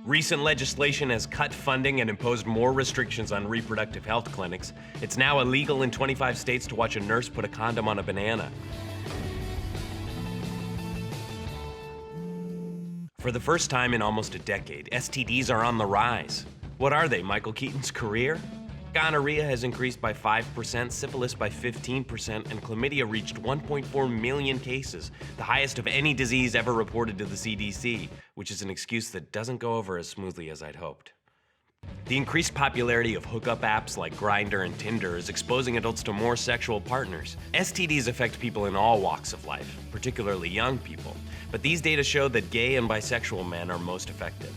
Recent legislation has cut funding and imposed more restrictions on reproductive health clinics. It's now illegal in 25 states to watch a nurse put a condom on a banana. For the first time in almost a decade, STDs are on the rise. What are they, Michael Keaton's career? Gonorrhea has increased by 5%, syphilis by 15%, and chlamydia reached 1.4 million cases, the highest of any disease ever reported to the CDC, which is an excuse that doesn't go over as smoothly as I'd hoped. The increased popularity of hookup apps like Grindr and Tinder is exposing adults to more sexual partners. STDs affect people in all walks of life, particularly young people, but these data show that gay and bisexual men are most affected.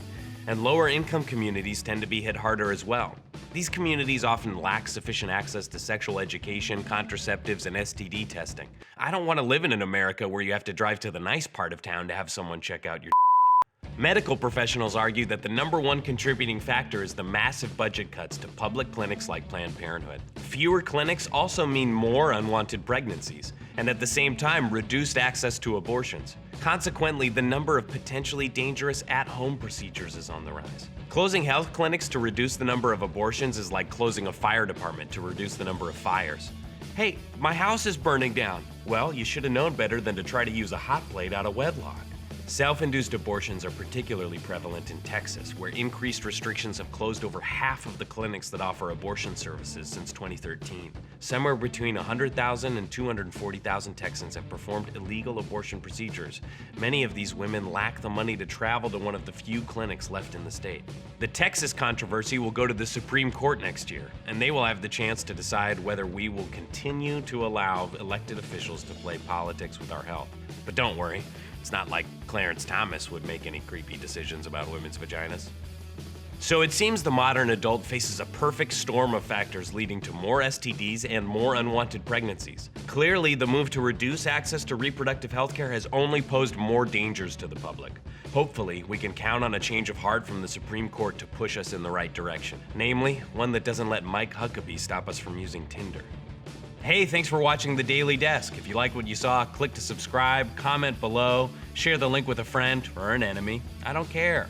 And lower income communities tend to be hit harder as well. These communities often lack sufficient access to sexual education, contraceptives, and STD testing. I don't want to live in an America where you have to drive to the nice part of town to have someone check out your Medical professionals argue that the number one contributing factor is the massive budget cuts to public clinics like Planned Parenthood. Fewer clinics also mean more unwanted pregnancies, and at the same time, reduced access to abortions. Consequently, the number of potentially dangerous at-home procedures is on the rise. Closing health clinics to reduce the number of abortions is like closing a fire department to reduce the number of fires. Hey, my house is burning down. Well, you should have known better than to try to use a hot plate out of wedlock. Self-induced abortions are particularly prevalent in Texas, where increased restrictions have closed over half of the clinics that offer abortion services since 2013. Somewhere between 100,000 and 240,000 Texans have performed illegal abortion procedures. Many of these women lack the money to travel to one of the few clinics left in the state. The Texas controversy will go to the Supreme Court next year, and they will have the chance to decide whether we will continue to allow elected officials to play politics with our health. But don't worry. It's not like Clarence Thomas would make any creepy decisions about women's vaginas. So it seems the modern adult faces a perfect storm of factors leading to more STDs and more unwanted pregnancies. Clearly, the move to reduce access to reproductive health care has only posed more dangers to the public. Hopefully, we can count on a change of heart from the Supreme Court to push us in the right direction. Namely, one that doesn't let Mike Huckabee stop us from using Tinder. Hey, thanks for watching The Daily Desk. If you like what you saw, click to subscribe, comment below, share the link with a friend or an enemy. I don't care.